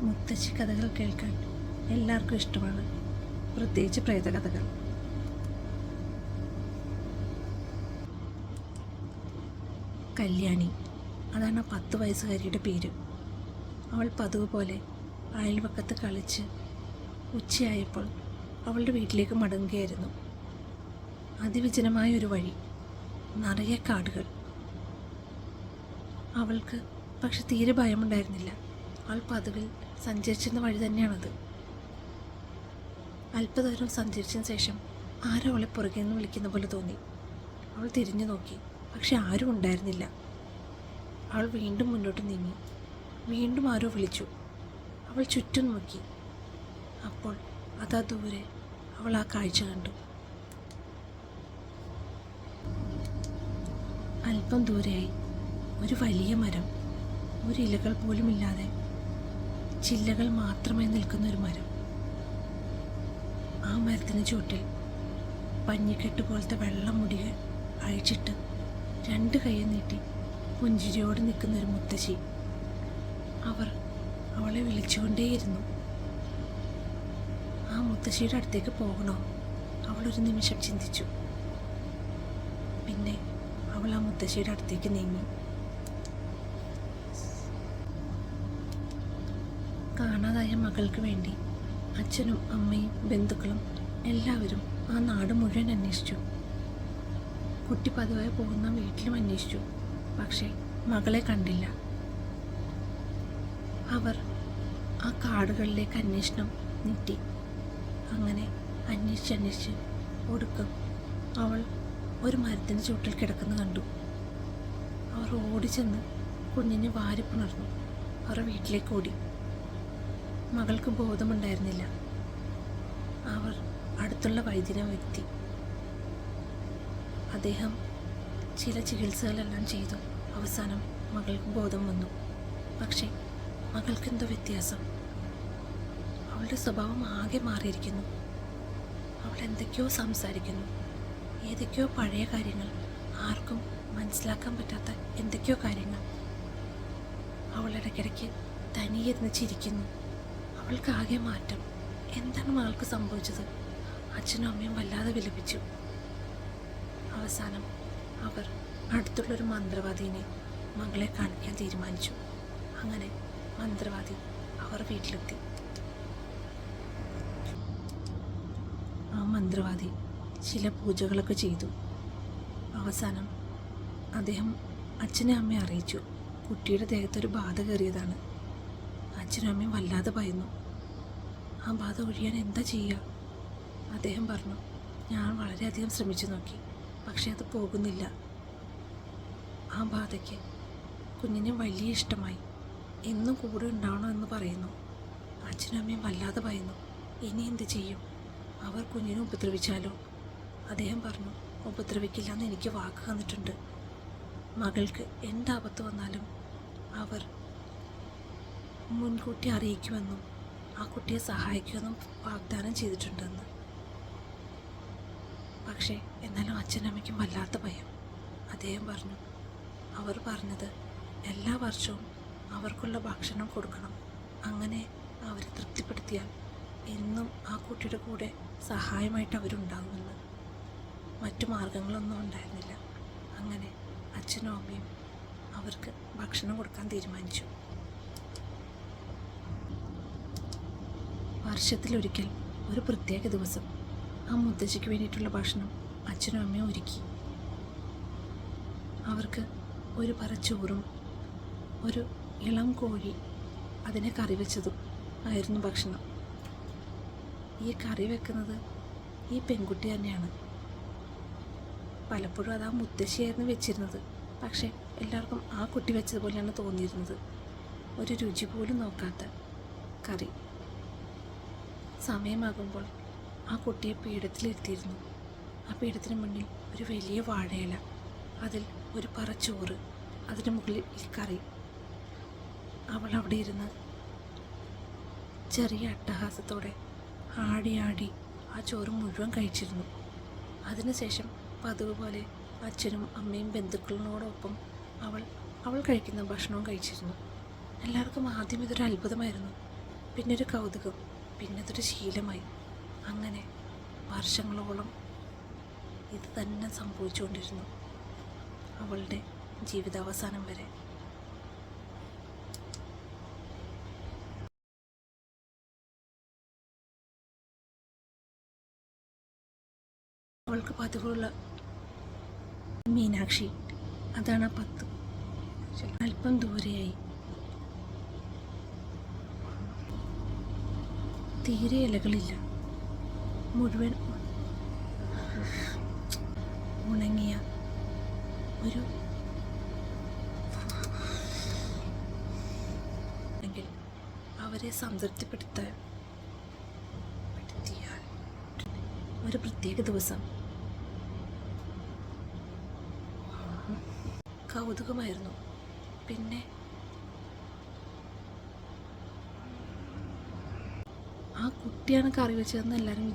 മുത്തശ്ശി കഥകൾ കേൾക്കാൻ എല്ലാവർക്കും ഇഷ്ടമാണ്, പ്രത്യേകിച്ച് പ്രേതകഥകൾ. കല്യാണി, അതാണ് 10 വയസ്സുകാരിയുടെ പേര്. അവൾ പതിവ് പോലെ അയൽവക്കത്ത് കളിച്ച് ഉച്ചയായപ്പോൾ അവളുടെ വീട്ടിലേക്ക് മടങ്ങുകയായിരുന്നു. അതിവിജനമായ ഒരു വഴി, നിറയെ കാടുകൾ. അവൾക്ക് പക്ഷെ തീരെ ഭയമുണ്ടായിരുന്നില്ല. അവൾ പതിവിൽ സഞ്ചരിച്ചിരുന്ന വഴി തന്നെയാണത്. അല്പദൂരം സഞ്ചരിച്ചതിന് ശേഷം ആരോ അവളെ പുറകെ നിന്ന് വിളിക്കുന്ന പോലെ തോന്നി. അവൾ തിരിഞ്ഞു നോക്കി, പക്ഷെ ആരും ഉണ്ടായിരുന്നില്ല. അവൾ വീണ്ടും മുന്നോട്ട് നീങ്ങി. വീണ്ടും ആരോ വിളിച്ചു. അവൾ ചുറ്റും നോക്കി. അപ്പോൾ അതാ ദൂരെ അവൾ ആ കാഴ്ച കണ്ടു. അല്പം ദൂരെയായി ഒരു വലിയ മരം, ഒരു ഇലകൾ പോലുമില്ലാതെ ചില്ലകൾ മാത്രമായി നിൽക്കുന്ന ഒരു മരം. ആ മരത്തിന് ചുവട്ടിൽ പഞ്ഞിക്കെട്ട് പോലത്തെ വെള്ളം മുടികൾ അഴിച്ചിട്ട് 2 കൈ നീട്ടി പുഞ്ചിരിയോടെ നിൽക്കുന്ന ഒരു മുത്തശ്ശി. അവളെ വിളിച്ചുകൊണ്ടേയിരുന്നു. ആ മുത്തശ്ശിയുടെ അടുത്തേക്ക് പോകണോ? അവളൊരു നിമിഷം ചിന്തിച്ചു. പിന്നെ അവൾ ആ മുത്തശ്ശിയുടെ അടുത്തേക്ക് നീങ്ങി. കാണാതായ മകൾക്ക് വേണ്ടി അച്ഛനും അമ്മയും ബന്ധുക്കളും എല്ലാവരും ആ നാട് മുഴുവൻ അന്വേഷിച്ചു. കുട്ടി പതിവായി പോകുന്ന വീട്ടിലും അന്വേഷിച്ചു. പക്ഷേ മകളെ കണ്ടില്ല. അവർ ആ കാടുകളിലേക്ക് അന്വേഷണം നീട്ടി. അങ്ങനെ അന്വേഷിച്ച് ഒടുക്കം അവൾ ഒരു മരത്തിൻ്റെ ചുവട്ടിൽ കിടക്കുന്ന കണ്ടു. അവർ ഓടിച്ചെന്ന് കുഞ്ഞിനെ വാരിപ്പുണർന്നു. അവർ വീട്ടിലേക്ക് ഓടി. മകൾക്ക് ബോധമുണ്ടായിരുന്നില്ല. അവർ അടുത്തുള്ള വൈദ്യനെ എത്തി. അദ്ദേഹം ചില ചികിത്സകളെല്ലാം ചെയ്തു. അവസാനം മകൾക്ക് ബോധം വന്നു. പക്ഷേ മകൾക്കെന്തോ വ്യത്യാസം. അവളുടെ സ്വഭാവം ആകെ മാറിയിരിക്കുന്നു. അവൾ എന്തൊക്കെയോ സംസാരിക്കുന്നു. ഏതൊക്കെയോ പഴയ കാര്യങ്ങൾ, ആർക്കും മനസ്സിലാക്കാൻ പറ്റാത്ത എന്തൊക്കെയോ കാര്യങ്ങൾ. അവൾ ഇടയ്ക്കിടയ്ക്ക് തനിയിരുന്ന് ചിരിക്കുന്നു. അവൾക്കാകെ മാറ്റം. എന്താണ് മകൾക്ക് സംഭവിച്ചത്? അച്ഛനും അമ്മയും വല്ലാതെ വിലപിച്ചു. അവസാനം അവർ അടുത്തുള്ളൊരു മന്ത്രവാദിനെ മകളെ കാണിക്കാൻ തീരുമാനിച്ചു. അങ്ങനെ മന്ത്രവാദി അവർ വീട്ടിലെത്തി. ആ മന്ത്രവാദി ചില പൂജകളൊക്കെ ചെയ്തു. അവസാനം അദ്ദേഹം അച്ഛനെ അമ്മയെ അറിയിച്ചു, കുട്ടിയുടെ ദേഹത്തൊരു ബാധ കയറിയതാണ്. അച്ഛനും അമ്മയും വല്ലാതെ ഭയന്നു. ആ ബാധ ഒഴിയാൻ എന്താ ചെയ്യുക? അദ്ദേഹം പറഞ്ഞു, ഞാൻ വളരെയധികം ശ്രമിച്ചു നോക്കി, പക്ഷേ അത് പോകുന്നില്ല. ആ ബാധയ്ക്ക് കുഞ്ഞിനെ വലിയ ഇഷ്ടമായി. എന്നും കൂടെ ഉണ്ടാവണമെന്ന് പറയുന്നു. അച്ഛനും അമ്മയും വല്ലാതെ ഭയന്നു. ഇനി എന്ത് ചെയ്യും? അവർ കുഞ്ഞിനെ ഉപദ്രവിച്ചാലോ? അദ്ദേഹം പറഞ്ഞു, ഉപദ്രവിക്കില്ലെന്ന് എനിക്ക് വാക്ക് തന്നിട്ടുണ്ട്. മകൾക്ക് എന്താപത്ത് വന്നാലും അവർ മുൻകൂട്ടി അറിയിക്കുമെന്നും ആ കുട്ടിയെ സഹായിക്കുമെന്നും വാഗ്ദാനം ചെയ്തിട്ടുണ്ടെന്ന്. പക്ഷേ എന്നാലും അച്ഛനമ്മയ്ക്കും വല്ലാത്ത ഭയം. അദ്ദേഹം പറഞ്ഞു, അവർ പറഞ്ഞത് എല്ലാ വർഷവും അവർക്കുള്ള ഭക്ഷണം കൊടുക്കണം. അങ്ങനെ അവരെ തൃപ്തിപ്പെടുത്തിയാൽ എന്നും ആ കുട്ടിയുടെ കൂടെ സഹായമായിട്ട് അവരുണ്ടാകുമെന്ന്. മറ്റു മാർഗങ്ങളൊന്നും ഉണ്ടായിരുന്നില്ല. അങ്ങനെ അച്ഛനും അമ്മയും അവർക്ക് ഭക്ഷണം കൊടുക്കാൻ തീരുമാനിച്ചു. വർഷത്തിലൊരിക്കൽ ഒരു പ്രത്യേക ദിവസം ആ മുത്തശ്ശിക്ക് വേണ്ടിയിട്ടുള്ള ഭക്ഷണം അച്ഛനും അമ്മയും ഒരുക്കി. അവർക്ക് ഒരു പറ ചോറും ഒരു ഇളം കോഴി അതിനെ കറി വെച്ചതും ആയിരുന്നു ഭക്ഷണം. ഈ കറി വെക്കുന്നത് ഈ പെൺകുട്ടി തന്നെയാണ്. പലപ്പോഴും അത് ആ മുത്തശ്ശിയായിരുന്നു വെച്ചിരുന്നത്. പക്ഷേ എല്ലാവർക്കും ആ കുട്ടി വെച്ചതുപോലെയാണ് തോന്നിയിരുന്നത്. ഒരു രുചി പോലും നോക്കാത്ത കറി. സമയമാകുമ്പോൾ ആ കുട്ടിയെ പീഠത്തിലിരുത്തിയിരുന്നു. ആ പീഠത്തിന് മുന്നിൽ ഒരു വലിയ വാഴയില, അതിൽ ഒരു പറ ചോറ്, അതിന് മുകളിൽ ഈ കറി. അവൾ അവിടെ ഇരുന്ന് ചെറിയ അട്ടഹാസത്തോടെ ആടി ആ ചോറ് മുഴുവൻ കഴിച്ചിരുന്നു. അതിനുശേഷം പതിവ് പോലെ അച്ഛനും അമ്മയും ബന്ധുക്കളോടൊപ്പം അവൾ കഴിക്കുന്ന ഭക്ഷണവും കഴിച്ചിരുന്നു. എല്ലാവർക്കും ആദ്യം ഇതൊരു അത്ഭുതമായിരുന്നു. പിന്നെ ഒരു കൗതുകം, പിന്നെ അതൊരു ശീലമായി. അങ്ങനെ വർഷങ്ങളോളം ഇത് തന്നെ സംഭവിച്ചുകൊണ്ടിരുന്നു, അവളുടെ ജീവിതാവസാനം വരെ. അവൾക്ക് പതിവുള്ള മീനാക്ഷി, അതാണ് ആ 10. അല്പം ദൂരെയായി. തീരെ ഇലകളില്ല, മുഴുവൻ ഉണങ്ങിയ ഒരു അവരെ സംതൃപ്തിപ്പെടുത്തിയാൽ ഒരു പ്രത്യേക ദിവസം കൗതുകമായിരുന്നു. പിന്നെ ആ കുട്ടിയാണ് കറി വെച്ചതെന്ന് എല്ലാവരും